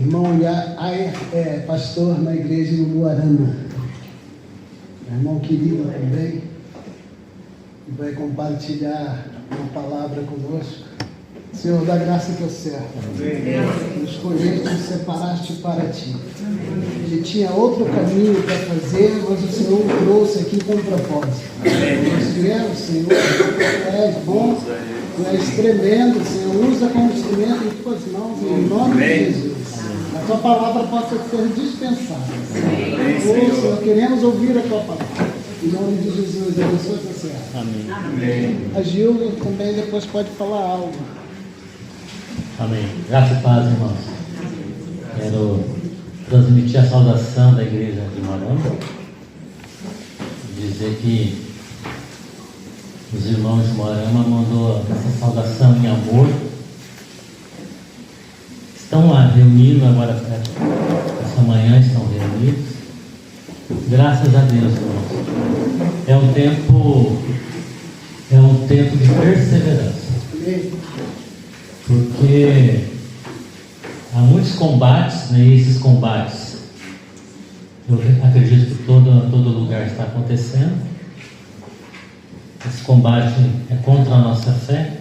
Irmão Iair é pastor na igreja no Moarama. Irmão querido também. E vai compartilhar uma palavra conosco. Senhor, dá graça que eu servo. Nos escolheste e separaste para ti. Que tinha outro caminho para fazer, mas o Senhor o trouxe aqui com propósito. Nós viemos, Senhor, tu és bom, tu és tremendo, Senhor. Usa como instrumento em tuas mãos, em nome de Jesus. A tua palavra possa ser dispensada. Senhor, queremos ouvir a tua palavra. Em nome de Jesus, abençoa tua serva. Amém. A Gilda também depois pode falar algo. Amém. Graça e paz, irmãos. Quero transmitir a saudação da igreja de Moarama. Dizer que os irmãos de Moarama mandou essa saudação em amor. Estão lá reunidos agora, essa manhã estão reunidos. Graças a Deus, irmãos. É um tempo de perseverança. Porque há muitos combates, né? E esses combates, eu acredito que todo lugar está acontecendo. Esse combate é contra a nossa fé,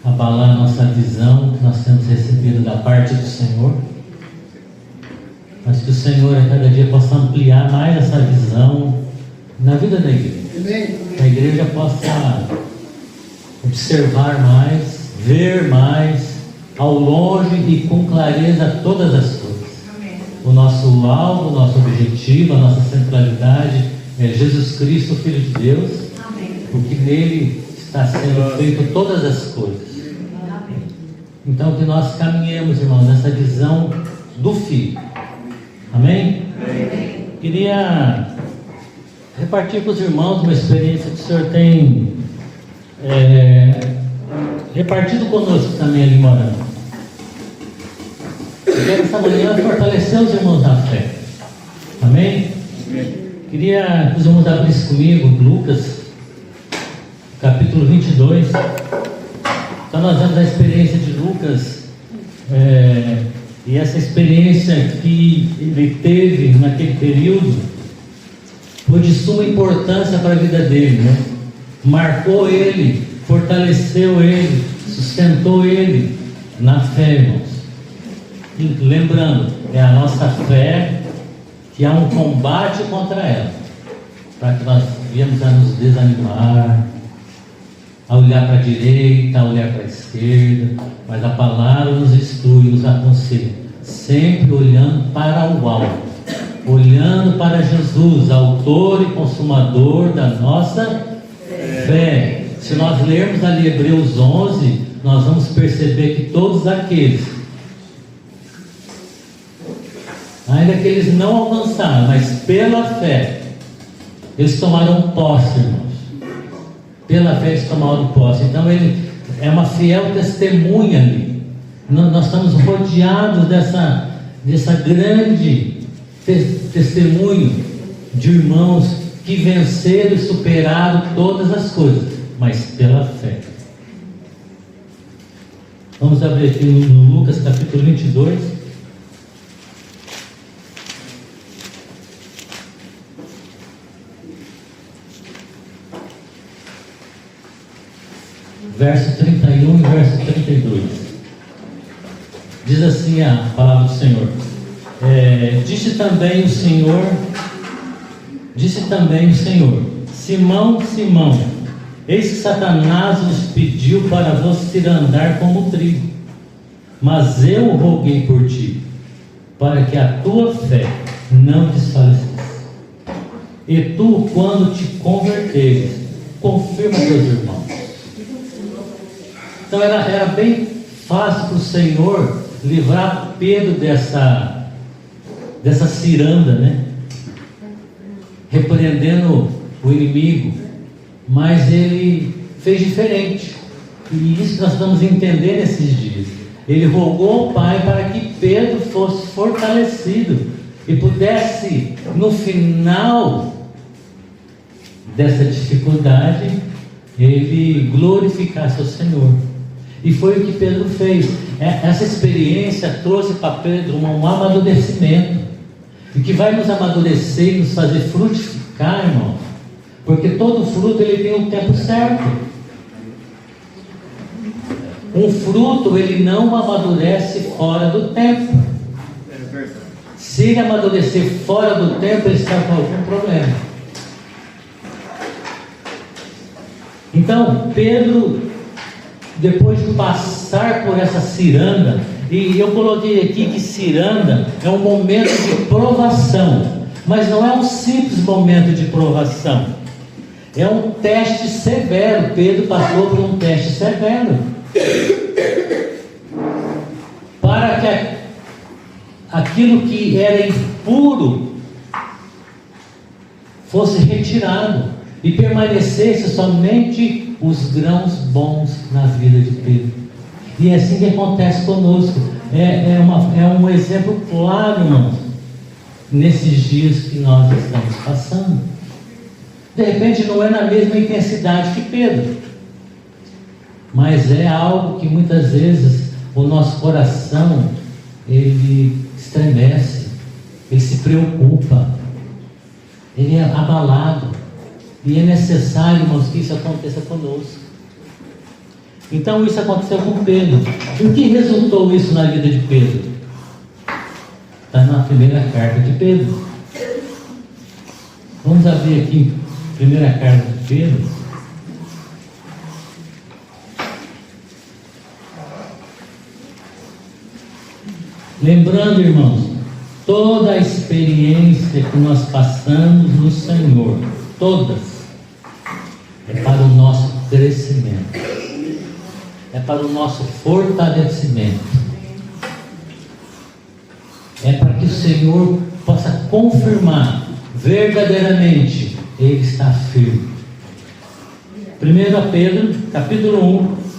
abalar a nossa visão que nós temos recebido da parte do Senhor. Mas que o Senhor a cada dia possa ampliar mais essa visão na vida da igreja. Que a igreja possa observar mais, ver mais, ao longe e com clareza todas as coisas. O nosso alvo, o nosso objetivo, a nossa centralidade é Jesus Cristo, Filho de Deus, porque nele está sendo feito todas as coisas. Então que nós caminhemos, irmãos, nessa visão do Filho. Amém? Queria repartir com os irmãos uma experiência que o Senhor tem repartido conosco também ali morando. Eu quero essa manhã fortalecer os irmãos na fé. Amém? Queria que os irmãos abrissem comigo Lucas, capítulo 22. Então nós vemos a experiência de Lucas, e essa experiência que ele teve naquele período foi de suma importância para a vida dele, né? Marcou ele, fortaleceu ele, sustentou ele na fé, irmãos. E lembrando, é a nossa fé que há um combate contra ela, para que nós viemos a nos desanimar, a olhar para a direita, a olhar para a esquerda, mas a palavra nos instrui, nos aconselha, sempre olhando para o alto, olhando para Jesus, autor e consumador da nossa fé. Se nós lermos ali Hebreus 11, nós vamos perceber que todos aqueles, ainda que eles não alcançaram, mas pela fé, eles tomaram posse, irmãos. Pela fé eles tomaram posse. Então ele é uma fiel testemunha ali. Nós estamos rodeados dessa grande testemunho de irmãos que venceram e superaram todas as coisas, mas pela fé. Vamos abrir aqui no Lucas capítulo 22. Verso 31 e verso 32. Diz assim a palavra do Senhor. Disse também o Senhor, Simão, Simão, eis que Satanás vos pediu para vos tirar andar como trigo, mas eu roguei por ti, para que a tua fé não desfalecesse. E tu, quando te converteres, confirma teus irmãos. Então era bem fácil para o Senhor livrar Pedro dessa ciranda, né? Repreendendo o inimigo, mas ele fez diferente, e isso nós vamos entender nesses dias. Ele rogou ao Pai para que Pedro fosse fortalecido e pudesse, no final dessa dificuldade, ele glorificasse o Senhor. E foi o que Pedro fez. Essa experiência trouxe para Pedro um amadurecimento, e que vai nos amadurecer e nos fazer frutificar, irmão, porque todo fruto ele tem um tempo certo. Um fruto ele não amadurece fora do tempo. Se ele amadurecer fora do tempo, ele está com algum problema. Então Pedro, depois de passar por essa ciranda, e eu coloquei aqui que ciranda é um momento de provação, mas não é um simples momento de provação, é um teste severo. Pedro passou por um teste severo, para que aquilo que era impuro fosse retirado e permanecesse somente os grãos bons na vida de Pedro. E é assim que acontece conosco. É um exemplo claro, irmãos, nesses dias que nós estamos passando. De repente não é na mesma intensidade que Pedro, mas é algo que muitas vezes o nosso coração ele estremece, ele se preocupa, ele é abalado, e é necessário, irmãos, que isso aconteça conosco. Então isso aconteceu com Pedro. E o que resultou isso na vida de Pedro? Está na primeira carta de Pedro. Vamos abrir aqui a primeira carta de Pedro. Lembrando, irmãos, toda a experiência que nós passamos no Senhor, todas, é para o nosso crescimento, é para o nosso fortalecimento, é para que o Senhor possa confirmar verdadeiramente Ele está firme. 1 Pedro, capítulo 1.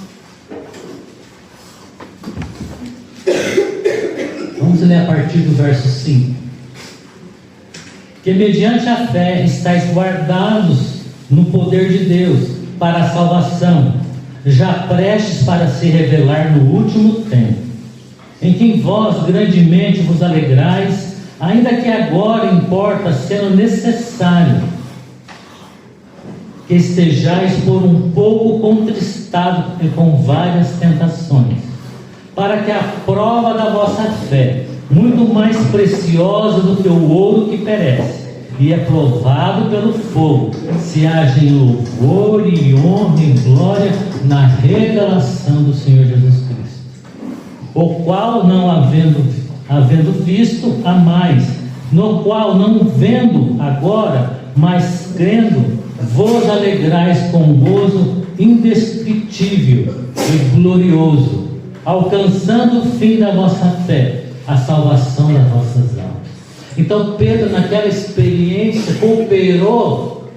Vamos ler a partir do verso 5. Que mediante a fé estáis guardados no poder de Deus para a salvação, já prestes para se revelar no último tempo, em quem vós grandemente vos alegrais, ainda que agora importa, sendo necessário, que estejais por um pouco contristados e com várias tentações, para que a prova da vossa fé, muito mais preciosa do que o ouro que perece, e é provado pelo fogo, se haja em louvor e honra e glória na revelação do Senhor Jesus Cristo, o qual não havendo visto a mais, no qual não vendo agora, mas crendo, vos alegrais com gozo indescritível e glorioso, alcançando o fim da vossa fé, a salvação das vossas almas. Então Pedro, naquela experiência, cooperou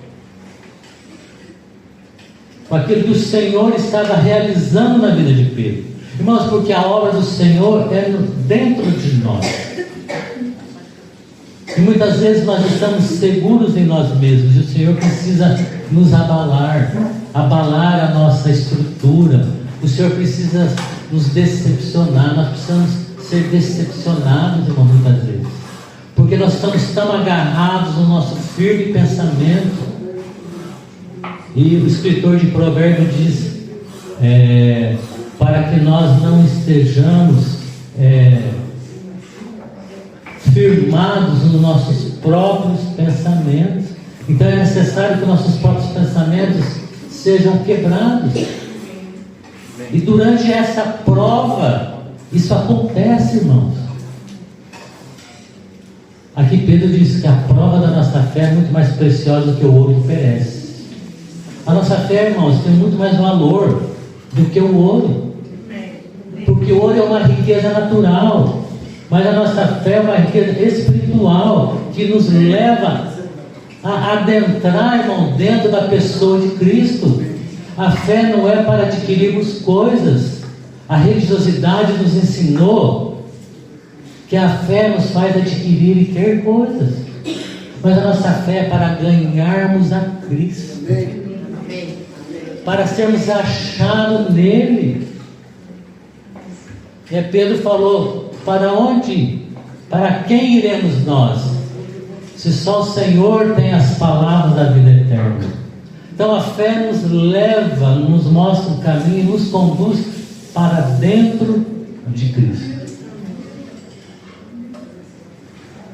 com aquilo que o Senhor estava realizando na vida de Pedro. Irmãos, porque a obra do Senhor é dentro de nós. E muitas vezes nós estamos seguros em nós mesmos, e o Senhor precisa nos abalar a nossa estrutura. O Senhor precisa nos decepcionar. Nós precisamos ser decepcionados, irmão, muitas vezes, porque nós estamos tão agarrados no nosso firme pensamento. E o escritor de Provérbios diz, para que nós não estejamos firmados nos nossos próprios pensamentos. Então é necessário que nossos próprios pensamentos sejam quebrados. E durante essa prova, isso acontece, irmãos. Aqui Pedro diz que a prova da nossa fé é muito mais preciosa do que o ouro que perece. A nossa fé, irmãos, tem muito mais valor do que o ouro, porque o ouro é uma riqueza natural, mas a nossa fé é uma riqueza espiritual, que nos leva a adentrar, irmão, dentro da pessoa de Cristo. A fé não é para adquirirmos coisas. A religiosidade nos ensinou que a fé nos faz adquirir e ter coisas, mas a nossa fé é para ganharmos a Cristo, para sermos achados nele. E Pedro falou: para onde? Para quem iremos nós? Se só o Senhor tem as palavras da vida eterna. Então a fé nos leva, nos mostra o caminho, nos conduz para dentro de Cristo.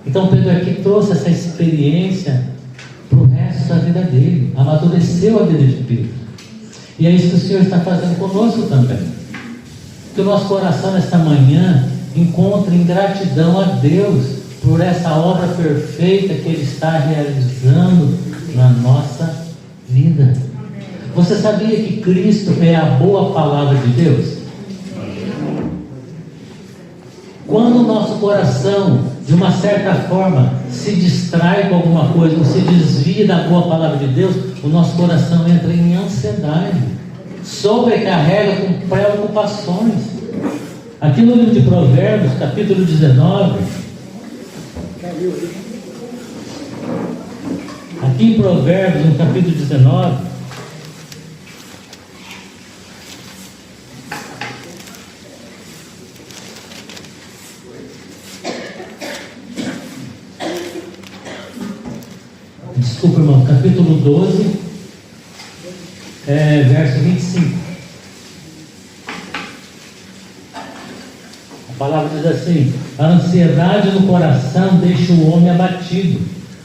Então Pedro aqui trouxe essa experiência para o resto da vida dele, amadureceu a vida de Pedro. E é isso que o Senhor está fazendo conosco também. Que o nosso coração nesta manhã encontre gratidão a Deus por essa obra perfeita que Ele está realizando na nossa vida. Você sabia que Cristo é a boa palavra de Deus? Quando o nosso coração, de uma certa forma, se distrai com alguma coisa, ou se desvia da boa palavra de Deus, o nosso coração entra em ansiedade, sobrecarrega com preocupações. Aqui no livro de Provérbios, capítulo 19, aqui em Provérbios, no capítulo 19, desculpa, irmão, capítulo 12, verso 25. A palavra diz assim: a ansiedade no coração deixa o homem abatido,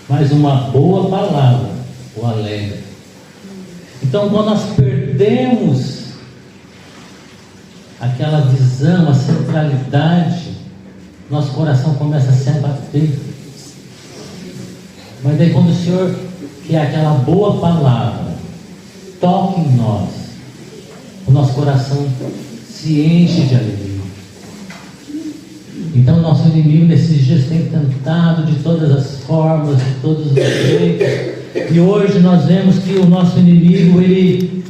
mas uma boa palavra o alegra. Então, quando nós perdemos aquela visão, a centralidade, nosso coração começa a se abater. Mas daí quando o Senhor, que é aquela boa palavra, toca em nós, o nosso coração se enche de alegria. Então o nosso inimigo nesses dias tem tentado de todas as formas, de todos os jeitos. E hoje nós vemos que o nosso inimigo, ele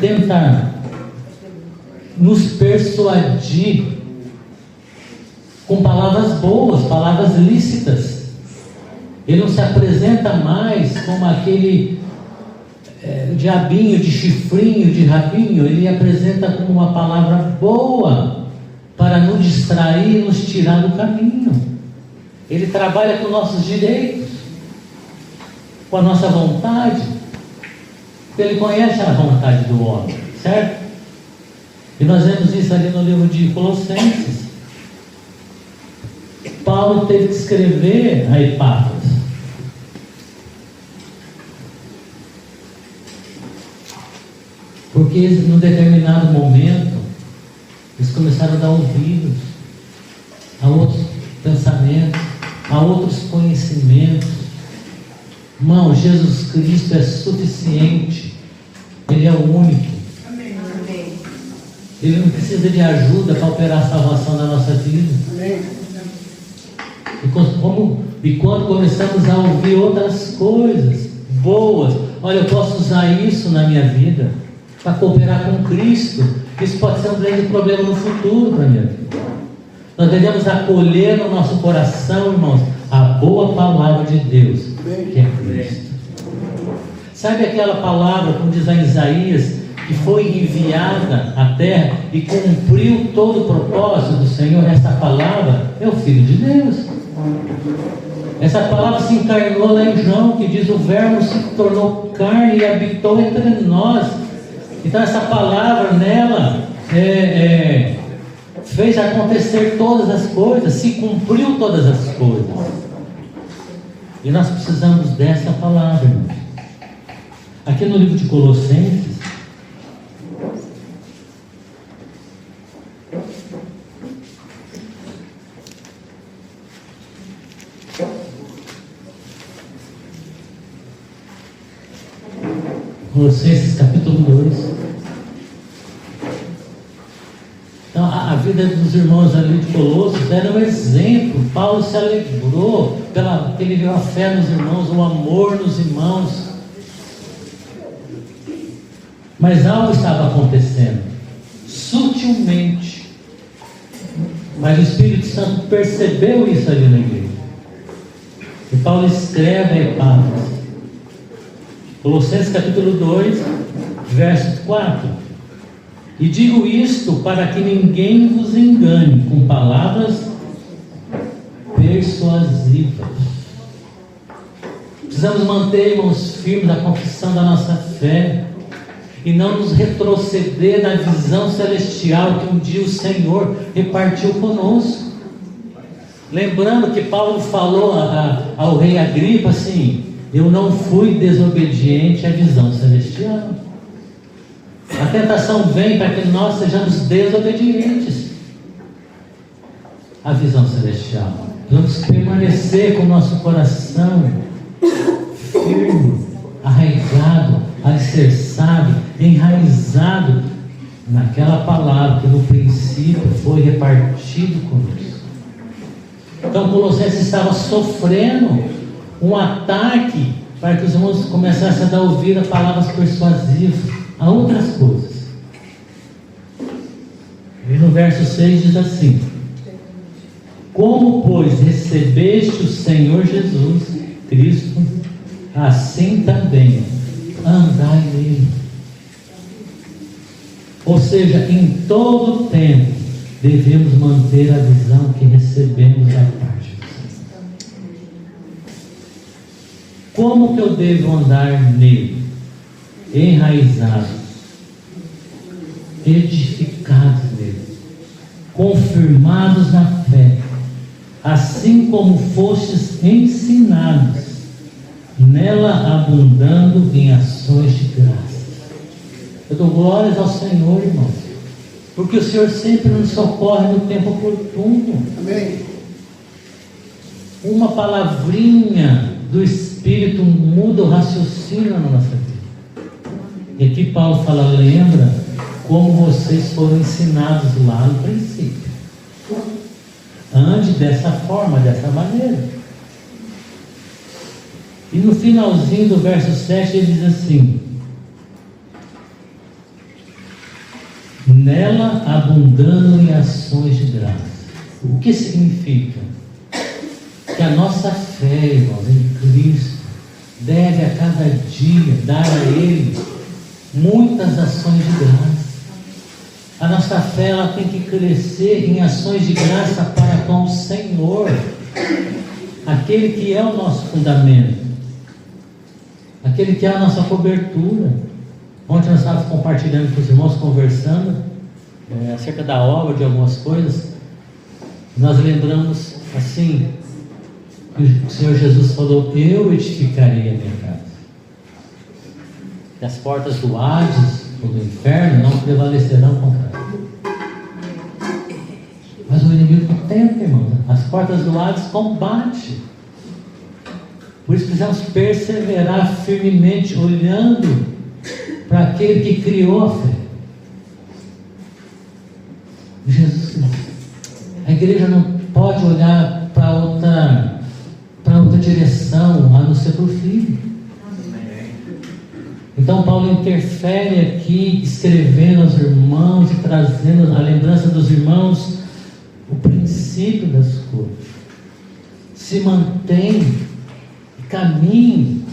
tenta nos persuadir com palavras boas, palavras lícitas. Ele não se apresenta mais como aquele diabinho de chifrinho, de rabinho. Ele apresenta como uma palavra boa para nos distrair e nos tirar do caminho. Ele trabalha com nossos direitos, com a nossa vontade. Ele conhece a vontade do homem, certo? E nós vemos isso ali no livro de Colossenses. Paulo teve que escrever a Epáfras, porque num determinado momento eles começaram a dar ouvidos a outros pensamentos, a outros conhecimentos. Irmão, Jesus Cristo é suficiente. Ele é o único. Ele não precisa de ajuda para operar a salvação da nossa vida. E quando começamos a ouvir outras coisas boas, olha, eu posso usar isso na minha vida para cooperar com Cristo. Isso pode ser um grande problema no futuro para a minha vida. Nós devemos acolher no nosso coração, irmãos, a boa palavra de Deus, que é Cristo. Sabe aquela palavra, como diz lá em Isaías, que foi enviada à terra e cumpriu todo o propósito do Senhor? Essa palavra é o Filho de Deus. Essa palavra se encarnou lá em João, que diz: o verbo se tornou carne e habitou entre nós. Então essa palavra nela fez acontecer todas as coisas, se cumpriu todas as coisas. E nós precisamos dessa palavra, irmãos. Aqui no livro de Colossenses, Colossenses capítulo 2. Então a vida dos irmãos ali de Colossos era um exemplo. Paulo se alegrou porque ele viu a fé nos irmãos, o amor nos irmãos. Mas algo estava acontecendo, sutilmente. Mas o Espírito Santo percebeu isso ali na igreja. E Paulo escreve a Epáfras. Colossenses capítulo 2, verso 4. E digo isto para que ninguém vos engane com palavras persuasivas. Precisamos manter, irmãos, firmes a confissão da nossa fé e não nos retroceder na visão celestial que um dia o Senhor repartiu conosco. Lembrando que Paulo falou ao rei Agripa assim: eu não fui desobediente à visão celestial. A tentação vem para que nós sejamos desobedientes à visão celestial. Vamos permanecer com o nosso coração firme, arraigado, alicerçado, enraizado naquela palavra que no princípio foi repartido conosco. Então Colossenses estava sofrendo um ataque para que os irmãos começassem a dar ouvido a palavras persuasivas, a outras coisas. E no verso 6 diz assim: como, pois, recebeste o Senhor Jesus Cristo, assim também andai nele. Ou seja, em todo o tempo devemos manter a visão que recebemos da parte do Senhor. Como que eu devo andar nele? Enraizados, edificados nele, confirmados na fé, assim como fostes ensinados, nela abundando em ações de graça. Eu dou glórias ao Senhor, irmãos, porque o Senhor sempre nos socorre no tempo oportuno. Amém. Uma palavrinha do Espírito muda o raciocínio na nossa vida. E aqui Paulo fala: lembra como vocês foram ensinados lá no princípio. Ande dessa forma, dessa maneira. E no finalzinho do verso 7 ele diz assim: nela abundando em ações de graça. O que significa? Que a nossa fé, irmãos, em Cristo deve a cada dia dar a Ele muitas ações de graça. A nossa fé, ela tem que crescer em ações de graça para com o Senhor, aquele que é o nosso fundamento, aquele que é a nossa cobertura. Ontem nós estávamos compartilhando com os irmãos, conversando acerca da obra, de algumas coisas. Nós lembramos assim, que o Senhor Jesus falou: eu edificarei a minha casa, e as portas do Hades ou do inferno não prevalecerão contra ela. Mas o inimigo tenta, irmão. As portas do Hades combate. Por isso precisamos perseverar firmemente, olhando para aquele que criou a fé, Jesus Cristo. A igreja não pode olhar para outra direção a não ser para o Filho. Então Paulo interfere aqui, escrevendo aos irmãos e trazendo a lembrança dos irmãos o princípio das coisas. Se mantém, caminhe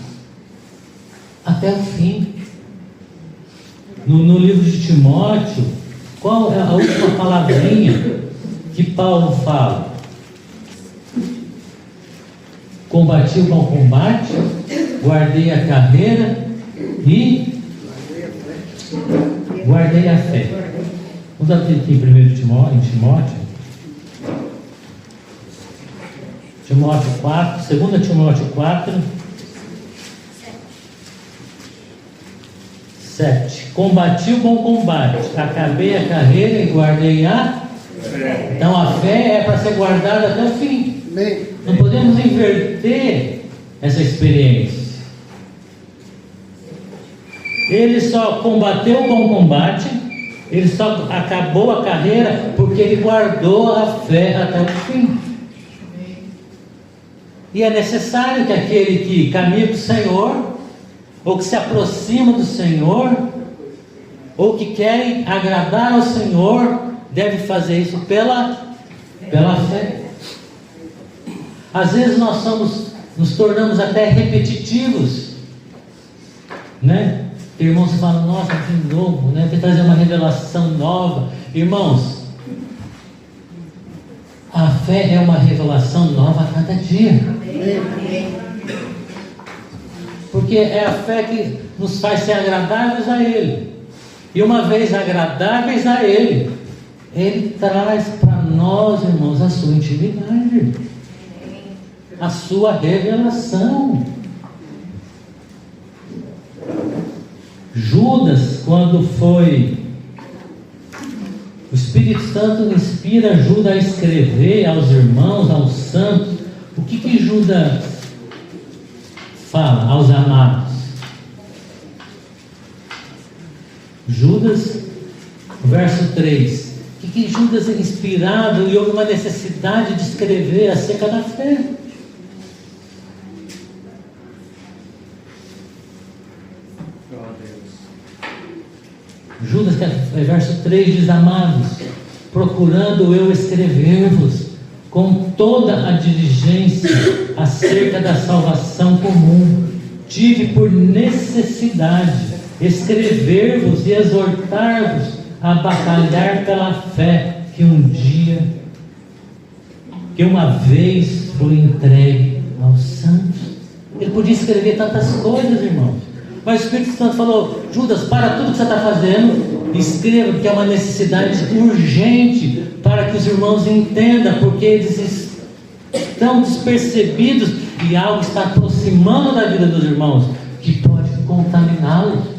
até o fim. No livro de Timóteo, qual é a última palavrinha que Paulo fala? Combati o bom combate, guardei a carreira e guardei a fé. Vamos abrir aqui em Timóteo 4, 2 Timóteo 4, 7. Combati o bom combate, acabei a carreira e guardei a fé. Então a fé é para ser guardada até o fim. Não podemos inverter essa experiência. Ele só combateu o bom combate, ele só acabou a carreira porque ele guardou a fé até o fim. E é necessário que aquele que caminha com o Senhor, ou que se aproxima do Senhor, ou que quer agradar ao Senhor, deve fazer isso pela fé. Às vezes nós nos tornamos até repetitivos, né? Tem irmãos que falam, nossa, de novo, né? Tem que trazer uma revelação nova. Irmãos, a fé é uma revelação nova a cada dia. Porque é a fé que nos faz ser agradáveis a Ele. E uma vez agradáveis a Ele, Ele traz para nós, irmãos, a sua intimidade, a sua revelação. Judas, quando foi, o Espírito Santo inspira Judas a escrever aos irmãos, aos santos. O que Judas fala aos amados? Judas, verso 3. O que Judas é inspirado e houve uma necessidade de escrever acerca da fé? Judas, verso 3 diz: amados, procurando eu escrever-vos com toda a diligência acerca da salvação comum, tive por necessidade escrever-vos e exortar-vos a batalhar pela fé que uma vez foi entregue aos santos. Ele podia escrever tantas coisas, irmãos, mas o Espírito Santo falou: Judas, para tudo que você está fazendo, escreva, porque é uma necessidade urgente para que os irmãos entendam, porque eles estão despercebidos e algo está aproximando da vida dos irmãos que pode contaminá-los.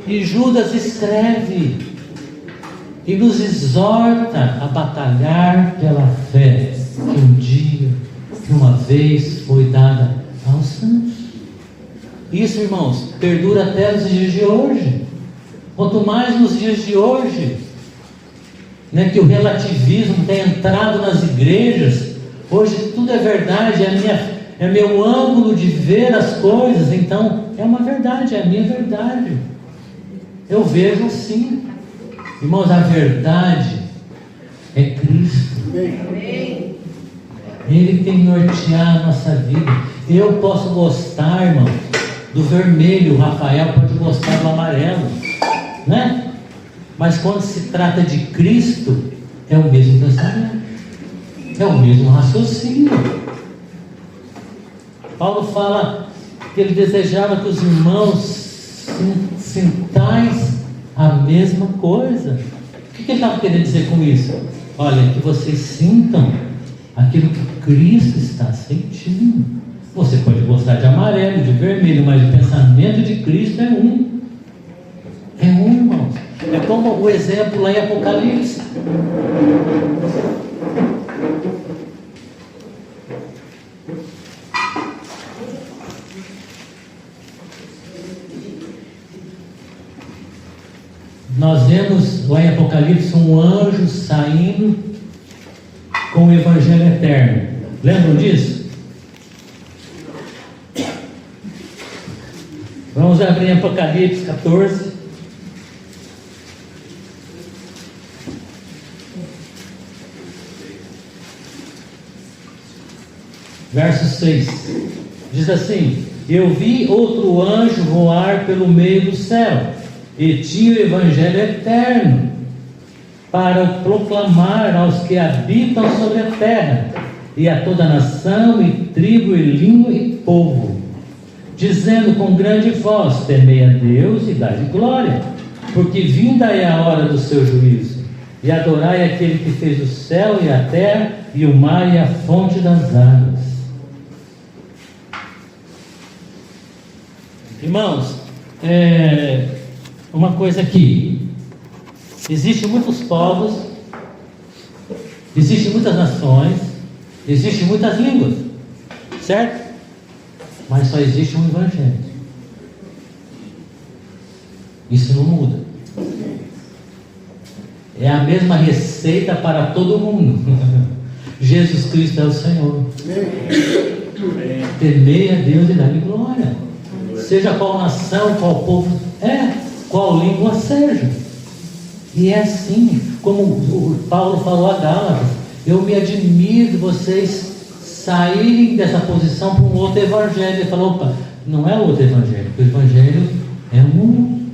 E Judas escreve e nos exorta a batalhar pela fé que uma vez foi dada aos santos. Isso, irmãos, perdura até os dias de hoje. Quanto mais nos dias de hoje, né, que o relativismo tem entrado nas igrejas. Hoje tudo é verdade, é meu ângulo de ver as coisas. Então é uma verdade, é a minha verdade. Eu vejo assim, irmãos, a verdade é Cristo. Ele tem que nortear a nossa vida. Eu posso gostar, irmão, do vermelho, o Rafael pode gostar do amarelo, né? Mas quando se trata de Cristo, é o mesmo pensamento, é o mesmo raciocínio. Paulo fala que ele desejava que os irmãos sintais a mesma coisa. O que ele estava querendo dizer com isso? Olha, que vocês sintam aquilo que Cristo está sentindo. Você pode gostar de amarelo, de vermelho, mas o pensamento de Cristo é um. É um, irmãos. É como o exemplo lá em Apocalipse. Nós vemos lá em Apocalipse um anjo saindo com o Evangelho eterno. Lembram disso? Vamos abrir Apocalipse 14. Verso 6. Diz assim: eu vi outro anjo voar pelo meio do céu, e tinha o Evangelho eterno para proclamar aos que habitam sobre a terra, e a toda nação, e tribo, e língua, e povo, dizendo com grande voz: temei a Deus e dai-lhe glória, porque vinda é a hora do seu juízo, e adorai aquele que fez o céu e a terra, e o mar e a fonte das águas. Irmãos, uma coisa aqui: existem muitos povos, existem muitas nações, existem muitas línguas, certo? Mas só existe um Evangelho. Isso não muda. É a mesma receita para todo mundo. Jesus Cristo é o Senhor. Temei a Deus e dai-lhe glória. Seja qual nação, qual povo qual língua seja. E é assim, como o Paulo falou a Gálatas: eu me admiro de vocês saírem dessa posição para um outro evangelho. Ele falou: opa, não é outro evangelho. O evangelho é um.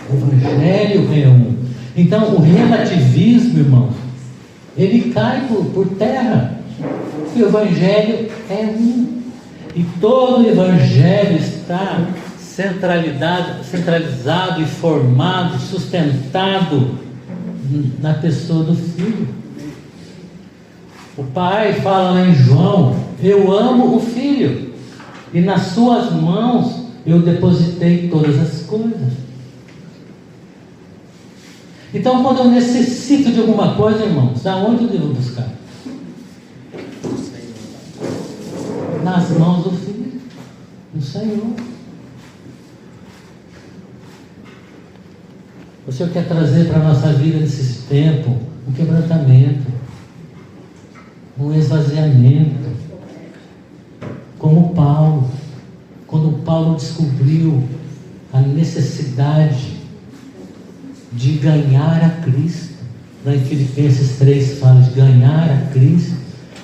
O evangelho é um. Então o relativismo, irmão, ele cai por terra. O evangelho é um. E todo o evangelho está centralizado e formado, sustentado na pessoa do Filho. O Pai fala lá em João: eu amo o Filho, e nas suas mãos eu depositei todas as coisas. Então, quando eu necessito de alguma coisa, irmãos, aonde eu devo buscar? Nas mãos do Filho, do Senhor. O Senhor quer trazer para a nossa vida nesse tempo um quebrantamento, um esvaziamento, como Paulo, quando Paulo descobriu a necessidade de ganhar a Cristo. Lá em Filipenses 3 fala de ganhar a Cristo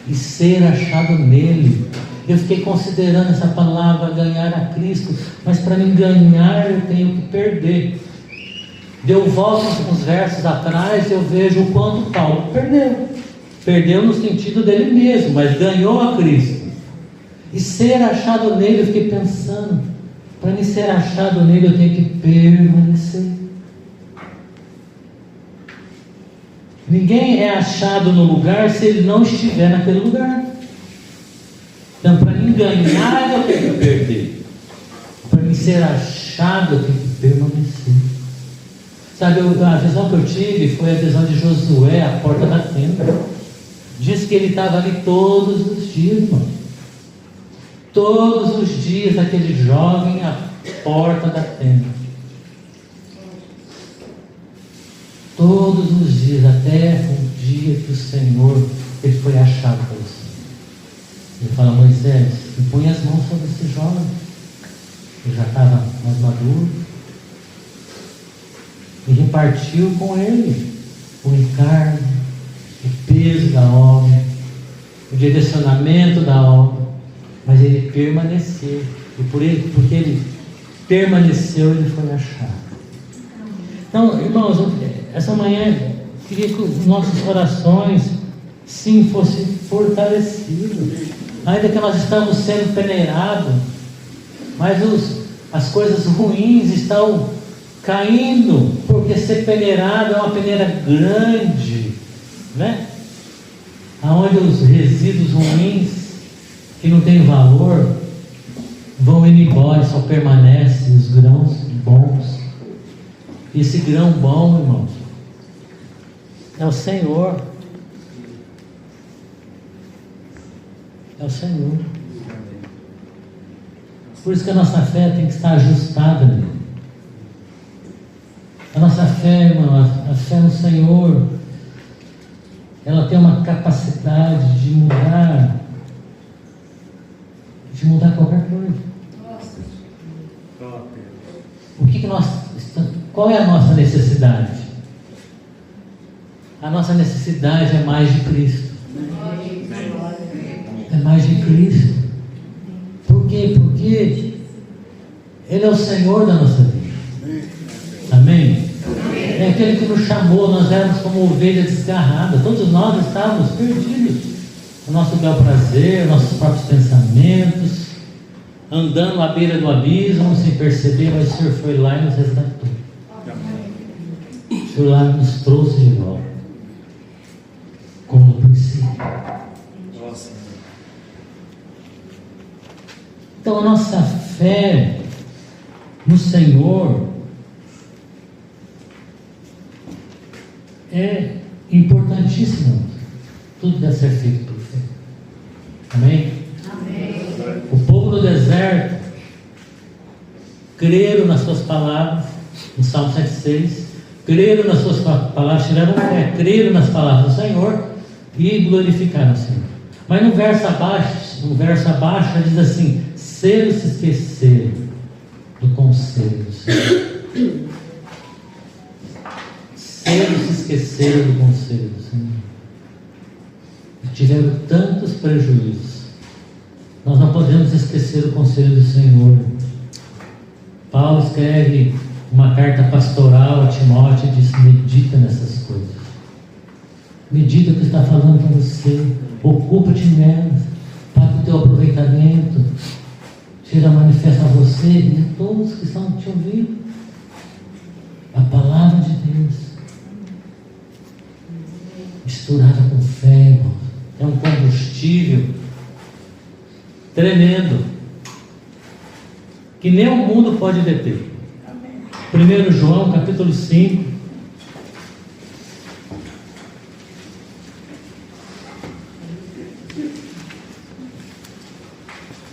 e ser achado nele. Eu fiquei considerando essa palavra, ganhar a Cristo, mas para mim ganhar eu tenho que perder. Eu volto uns versos atrás, eu vejo o quanto Paulo perdeu. Perdeu no sentido dele mesmo, mas ganhou a Cristo. E ser achado nele, eu fiquei pensando, para mim ser achado nele eu tenho que permanecer. Ninguém é achado no lugar se ele não estiver naquele lugar. Então, para mim ganhar eu tenho que perder. Para mim ser achado eu tenho que permanecer. Sabe, a visão que eu tive foi a visão de Josué, a porta da tenda. Diz que ele estava ali todos os dias, irmão. Todos os dias, aquele jovem à porta da tenda. Todos os dias, até o dia que o Senhor, ele foi achado pelo Senhor. Ele fala: Moisés, põe as mãos sobre esse jovem. Ele já estava mais maduro. E repartiu com ele o encargo, o peso da obra, o direcionamento da obra. Mas ele permaneceu. E porque ele permaneceu, ele foi achado. Então, irmãos, essa manhã eu queria que os nossos corações sim fossem fortalecidos. Ainda que nós estamos sendo peneirados, mas as coisas ruins estão caindo, porque ser peneirado é uma peneira grande, né? Aonde os resíduos ruins, que não têm valor, vão indo embora, só permanecem os grãos bons. E esse grão bom, irmãos, é o Senhor. É o Senhor. Por isso que a nossa fé tem que estar ajustada nele. A nossa fé, irmão, a fé no Senhor, ela tem uma capacidade de mudar qualquer coisa. Qual é a nossa necessidade? A nossa necessidade é mais de Cristo. É mais de Cristo. Por quê? Porque Ele é o Senhor da nossa vida. Amém? É aquele que nos chamou. Nós éramos como ovelha desgarrada. Todos nós estávamos perdidos. O nosso bel prazer, nossos próprios pensamentos, andando à beira do abismo sem perceber, mas o Senhor foi lá e nos resgatou. O Senhor lá nos trouxe de volta, como no princípio. Então a nossa fé no Senhor é importantíssima. Tudo deve ser feito por fé. Amém? Amém. O povo do deserto creram nas suas palavras, no Salmo 106, creram nas suas palavras, tiveram fé, creram nas palavras do Senhor e glorificaram o Senhor. Mas no verso abaixo diz assim: cedo se esqueceram do conselho do Senhor. Cedo se esqueceram do conselho do Senhor. Tiveram tantos prejuízos, Nós não podemos esquecer o conselho do Senhor. Paulo escreve uma carta pastoral a Timóteo e diz: medita nessas coisas. Medita o que está falando para você. Ocupa-te nelas, para o teu aproveitamento seja manifesta a você e a todos que estão te ouvindo. A palavra de Deus, misturada com fé, irmão, é um combustível tremendo, que nem o mundo pode deter. 1 João capítulo 5.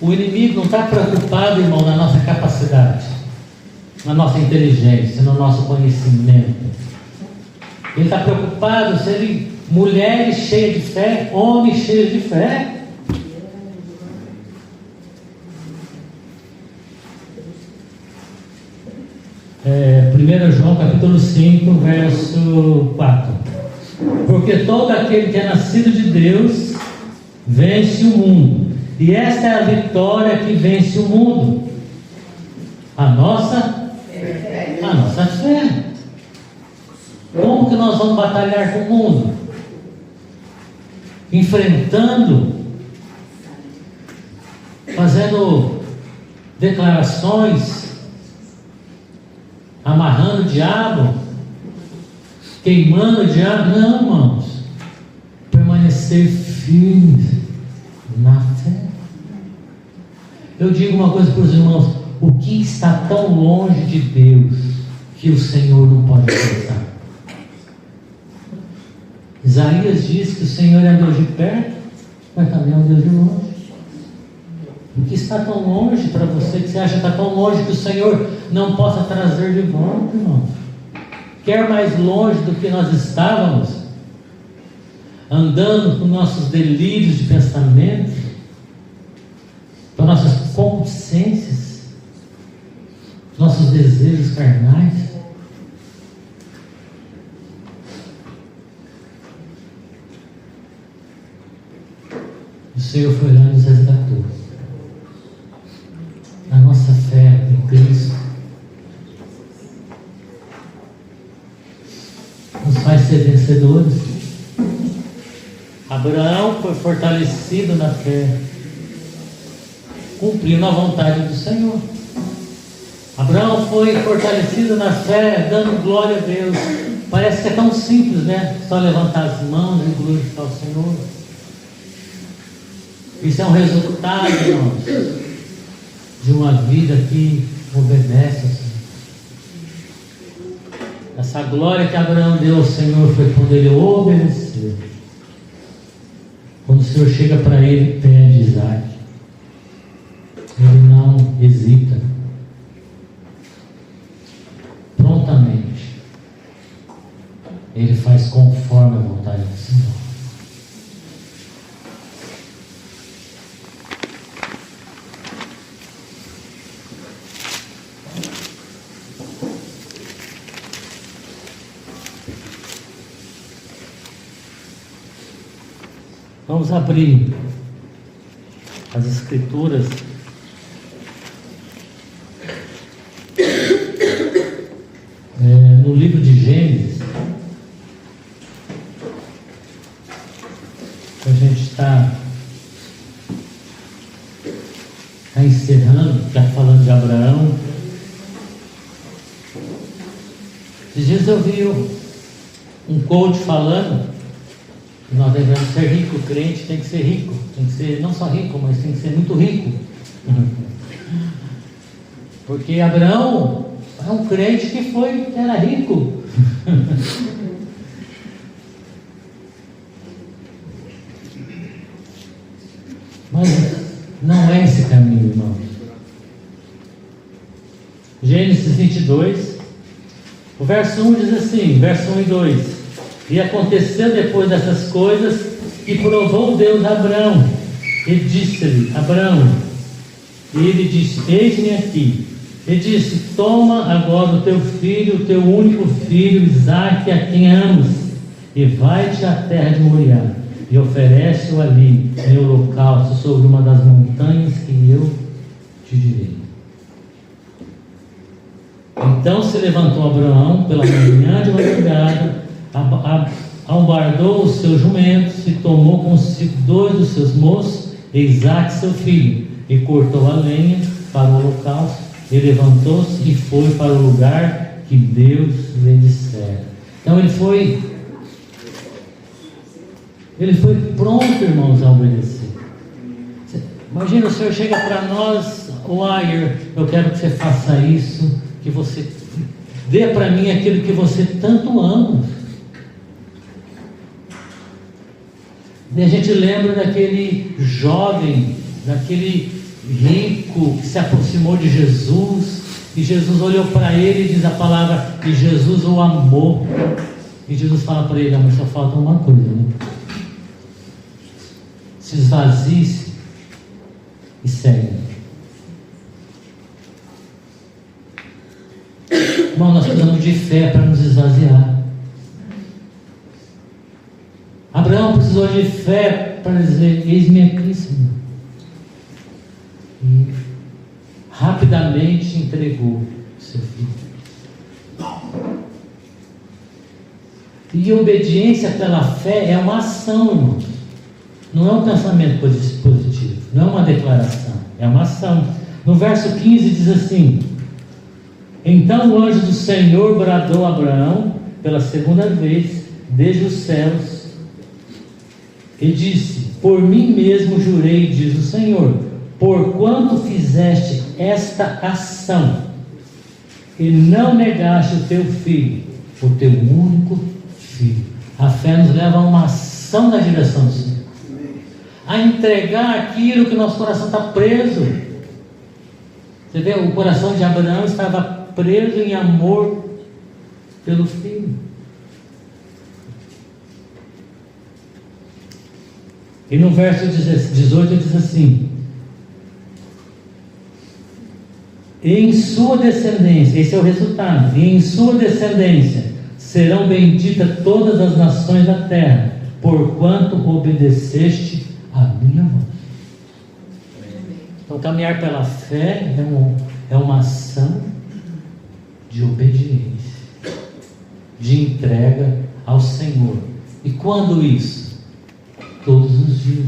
O inimigo não está preocupado, irmão, na nossa capacidade, na nossa inteligência, no nosso conhecimento. Ele está preocupado se ele, mulheres cheias de fé, homens cheios de fé. É, 1 João capítulo 5, verso 4. Porque todo aquele que é nascido de Deus vence o mundo. E esta é a vitória que vence o mundo, a nossa fé. Como que nós vamos batalhar com o mundo? Enfrentando, fazendo declarações, amarrando o diabo, queimando o diabo. Não, irmãos, permanecer firmes na fé. Eu digo uma coisa para os irmãos: o que está tão longe de Deus que o Senhor não pode alcançar? Isaías diz que o Senhor é Deus de perto, mas também é um Deus de longe. O que está tão longe para você, que você acha que está tão longe que o Senhor não possa trazer de volta, irmão? Quer mais longe do que nós estávamos, andando com nossos delírios de pensamento, com nossas concupiscências, nossos desejos carnais. O Senhor foi lá e nos resgatou. A nossa fé em Cristo nos faz ser vencedores. Abraão foi fortalecido na fé, cumprindo a vontade do Senhor. Abraão foi fortalecido na fé, dando glória a Deus. Parece que é tão simples, né? Só levantar as mãos e glorificar o Senhor. Isso é um resultado, irmãos, de uma vida que obedece ao Senhor. Essa glória que Abraão deu ao Senhor foi quando ele obedeceu. Quando o Senhor chega para ele e pede Isaac, ele não hesita. Prontamente, ele faz conforme a vontade do Senhor. Vamos abrir as Escrituras no livro de Gênesis. A gente está encerrando, já falando de Abraão. Esses dias eu vi um coach falando que nós devemos ser ricos. O crente tem que ser rico, tem que ser não só rico, mas tem que ser muito rico. Porque Abraão é um crente que era rico. Mas não é esse caminho, irmãos. Gênesis 22, o verso 1 diz assim, verso 1 e 2: E aconteceu depois dessas coisas que provou Deus a Abraão e disse-lhe: Abraão. E ele disse: Eis-me aqui. E disse: Toma agora o teu filho, o teu único filho, Isaque, a quem amas, e vai-te à terra de Moriá, e oferece-o ali em holocausto sobre uma das montanhas que eu te direi. Então se levantou Abraão pela manhã de madrugada, albardou os seus jumentos e tomou consigo 2 dos seus moços e Isaque seu filho, e cortou a lenha para o holocausto, e levantou-se e foi para o lugar que Deus lhe dissera. Então ele foi pronto, irmãos, a obedecer. Imagina, o Senhor chega para nós: Wire, eu quero que você faça isso, que você dê para mim aquilo que você tanto ama. E a gente lembra daquele jovem, daquele rico que se aproximou de Jesus, e Jesus olhou para ele e diz a palavra que Jesus o amou. E Jesus fala para ele: mas só falta uma coisa, né? Se esvazie-se e segue. Irmão, nós precisamos de fé para nos esvaziar. Abraão precisou de fé para dizer: eis-me aqui, Senhor. E rapidamente entregou seu filho. E obediência pela fé é uma ação, irmãos. Não é um pensamento positivo, não é uma declaração, é uma ação. No verso 15 diz assim: então o anjo do Senhor bradou a Abraão pela segunda vez desde os céus e disse: por mim mesmo jurei, diz o Senhor, porquanto fizeste esta ação e não negaste o teu filho, o teu único filho. A fé nos leva a uma ação na direção do Senhor, a entregar aquilo que o nosso coração está preso. Você vê, o coração de Abraão estava preso em amor pelo filho. E no verso 18 diz assim: e em sua descendência, esse é o resultado, e em sua descendência serão benditas todas as nações da terra, porquanto obedeceste a minha voz. Então caminhar pela fé é uma ação de obediência, de entrega ao Senhor. E quando isso? Todos os dias,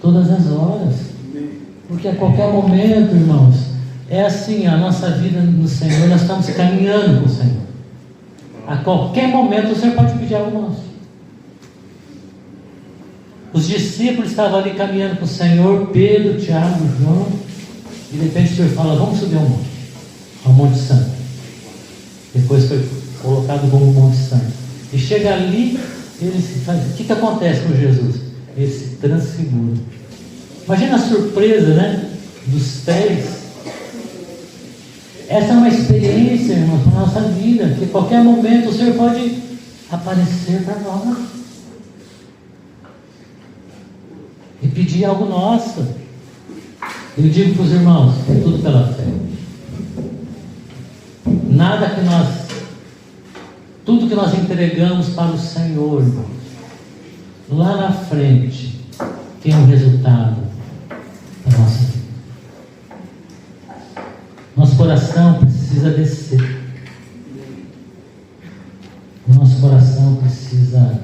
todas as horas, porque a qualquer momento, irmãos, é assim a nossa vida no Senhor. Nós estamos caminhando com o Senhor. A qualquer momento o Senhor pode pedir algo nosso. Os discípulos estavam ali caminhando com o Senhor, Pedro, Tiago, João, e de repente o Senhor fala: vamos subir ao Monte Santo. Depois foi colocado como Monte Santo. E chega ali, ele se faz. O que acontece com Jesus? Ele se transfigura. Imagina a surpresa, né? Dos 3. Essa é uma experiência, irmãos, para a nossa vida, que a qualquer momento o Senhor pode aparecer para nós e pedir algo nosso. Eu digo para os irmãos: é tudo pela fé. Tudo que nós entregamos para o Senhor, irmãos, lá na frente tem um resultado da nossa vida. Nosso coração precisa descer. Nosso coração precisa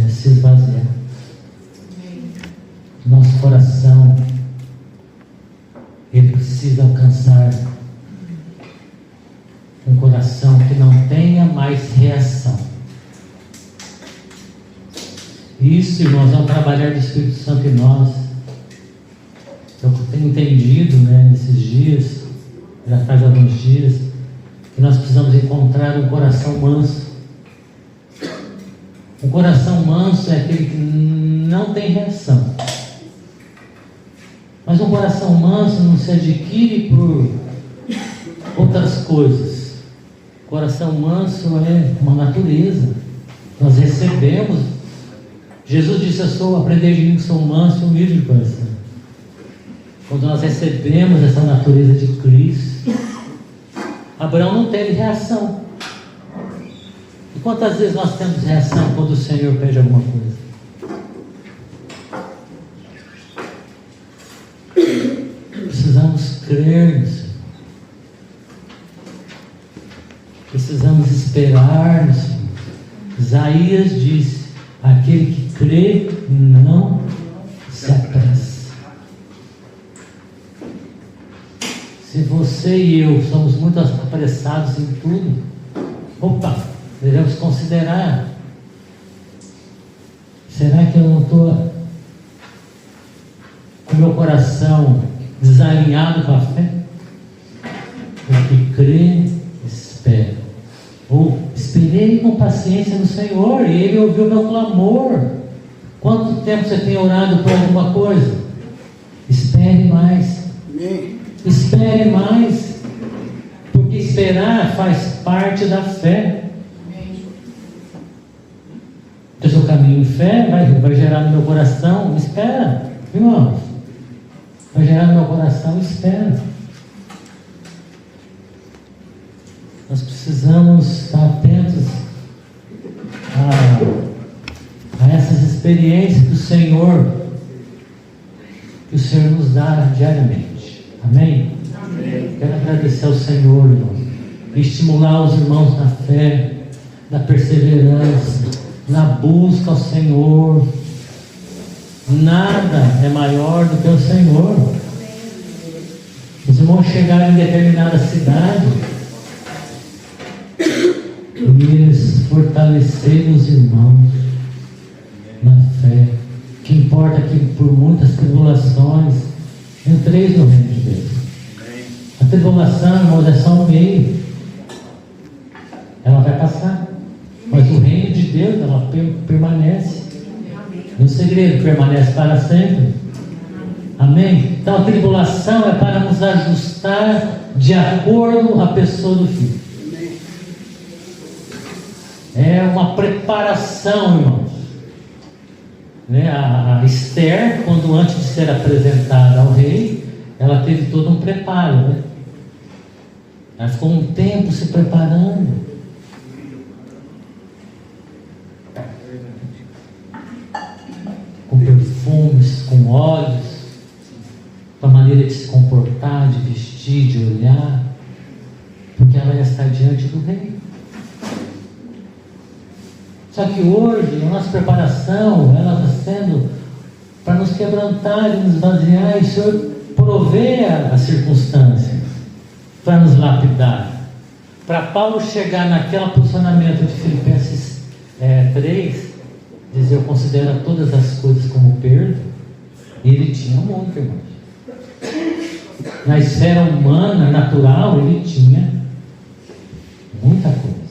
se esvaziar. Nosso coração, ele precisa alcançar um coração que não tenha mais reação. Isso, irmãos, é um trabalhar do Espírito Santo em nós. Eu tenho entendido, nesses dias, já faz alguns dias, que nós precisamos encontrar um coração manso. Um coração manso é aquele que não tem reação. Mas um coração manso não se adquire por outras coisas. Coração manso é uma natureza. Nós recebemos. Jesus disse: aprendei de mim que sou manso e humilde de coração. Quando nós recebemos essa natureza de Cristo, Abraão não teve reação. E quantas vezes nós temos reação quando o Senhor pede alguma coisa? Precisamos crer no Senhor. Precisamos esperar no Senhor. Isaías disse: aquele que crê não se apressa. Se você e eu somos muito apressados em tudo, devemos considerar: será que eu não estou com meu coração desalinhado com a fé? Porque crê, espera. Esperei com paciência no Senhor e Ele ouviu meu clamor. Quanto tempo você tem orado por alguma coisa? Espere mais. Espere mais. Porque esperar faz parte da fé. O seu caminho em fé vai gerar no meu coração. Espera, irmãos. Vai gerar no meu coração. Espera. Nós precisamos estar atentos a essas experiências que o Senhor nos dá diariamente. Amém? Amém. Quero agradecer ao Senhor, irmão, e estimular os irmãos na fé, na perseverança, na busca ao Senhor. Nada é maior do que o Senhor. Os irmãos chegaram em determinada cidade e eles fortaleceram os irmãos na fé. O que importa é que por muitas tribulações entreis no reino de Deus. A tribulação, irmãos, é só um meio. Ela vai passar, mas o reino de Deus, ela permanece. E o segredo permanece para sempre. Amém? Então a tribulação é para nos ajustar de acordo à pessoa do Filho. É uma preparação, irmãos. A Esther, quando antes de ser apresentada ao rei, ela teve todo um preparo. Ela ficou um tempo se preparando. Com perfumes, com óleos, com a maneira de se comportar, de vestir, de olhar, porque ela ia estar diante do rei. Só que hoje a nossa preparação, ela está sendo para nos quebrantar e nos esvaziar, e o Senhor provê as circunstâncias para nos lapidar. Para Paulo chegar naquele posicionamento de Filipenses 3, dizer: eu considero todas as coisas como perda, e ele tinha muito, irmãos. Na esfera humana, natural, ele tinha muita coisa.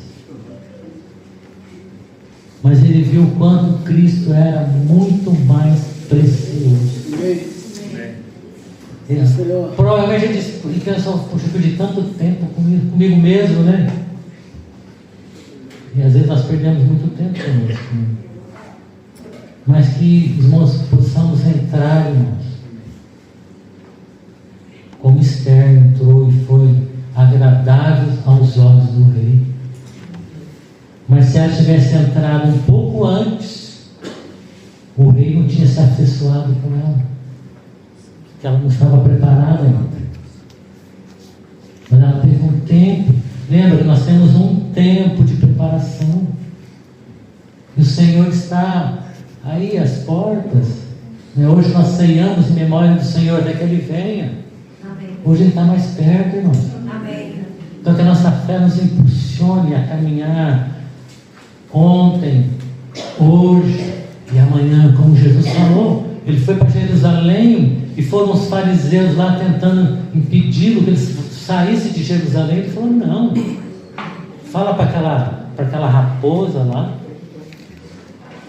Mas ele viu o quanto Cristo era muito mais precioso. Provavelmente ele disse: ele pensou, poxa, eu perdi tanto tempo comigo mesmo, né? E às vezes nós perdemos muito tempo conosco. Mas que os irmãos possamos entrar, irmãos, como Esther entrou e foi agradável aos olhos do rei. Mas se ela tivesse entrado um pouco antes, o rei não tinha se afeiçoado com ela, porque ela não estava preparada ainda. Mas ela teve um tempo. Lembra que nós temos um tempo de preparação, e o Senhor está aí às portas. Hoje nós ceiamos em memória do Senhor até que Ele venha. Amém. Hoje Ele está mais perto, irmãos. Amém. Então que a nossa fé nos impulsione a caminhar ontem, hoje e amanhã, como Jesus falou. Ele foi para Jerusalém e foram os fariseus lá tentando impedi-lo que ele saísse de Jerusalém. Ele falou: não, fala para aquela raposa lá,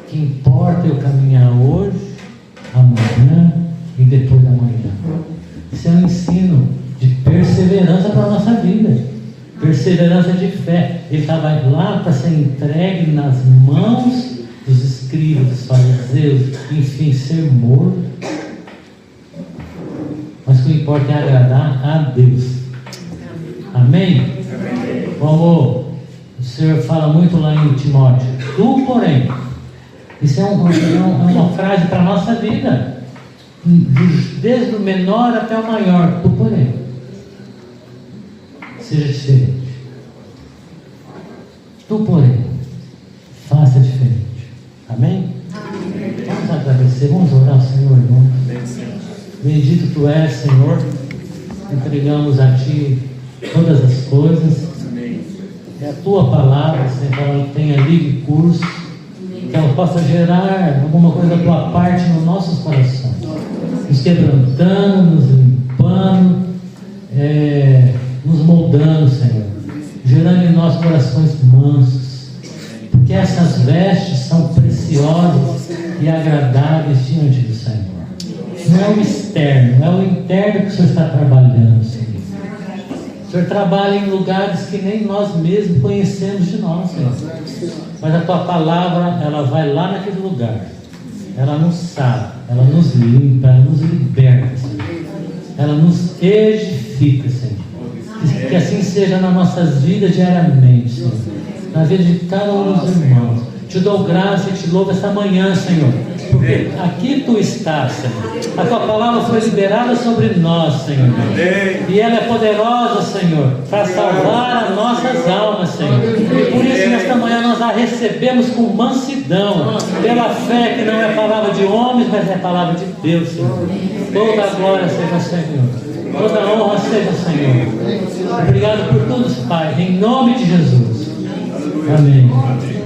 que importa eu caminhar hoje, amanhã e depois da manhã. Isso é um ensino de perseverança para a nossa vida. Perseverança de fé. Ele estava lá para ser entregue nas mãos dos escribas, dos fariseus, enfim, ser morto. Mas o que importa é agradar a Deus. Amém? Vamos O Senhor fala muito lá em Timóteo. Tu, porém, isso é uma frase para a nossa vida. Desde o menor até o maior. Tu, porém, seja diferente. Tu, porém, faça diferente. Amém? Amém. Vamos agradecer, vamos orar ao Senhor, irmão. Bendito Tu és, Senhor. Entregamos a Ti todas as coisas. É a Tua palavra, Senhor, que ela tenha livre curso, que ela possa gerar alguma coisa da Tua parte nos nossos corações, nos quebrantando, nos limpando, nos moldando, Senhor, gerando em nós corações mansos, porque essas vestes são preciosas e agradáveis diante do Senhor. Não é o externo, é o interno que o Senhor está trabalhando, Senhor. O Senhor trabalha em lugares que nem nós mesmos conhecemos de nós, Senhor. Mas a Tua palavra, ela vai lá naquele lugar. Ela nos sara, ela nos limpa, ela nos liberta, Senhor. Ela nos edifica, Senhor. Que assim seja nas nossas vidas diariamente, Senhor. Na vida de cada um dos irmãos. Te dou graça e te louvo esta manhã, Senhor. Porque aqui Tu estás, Senhor. A Tua palavra foi liberada sobre nós, Senhor. E ela é poderosa, Senhor, para salvar as nossas almas, Senhor. E por isso, nesta manhã, nós a recebemos com mansidão, pela fé que não é palavra de homens, mas é palavra de Deus, Senhor. Toda a glória seja ao Senhor. Toda a honra seja ao Senhor. Obrigado por tudo, Pai. Em nome de Jesus. Amém.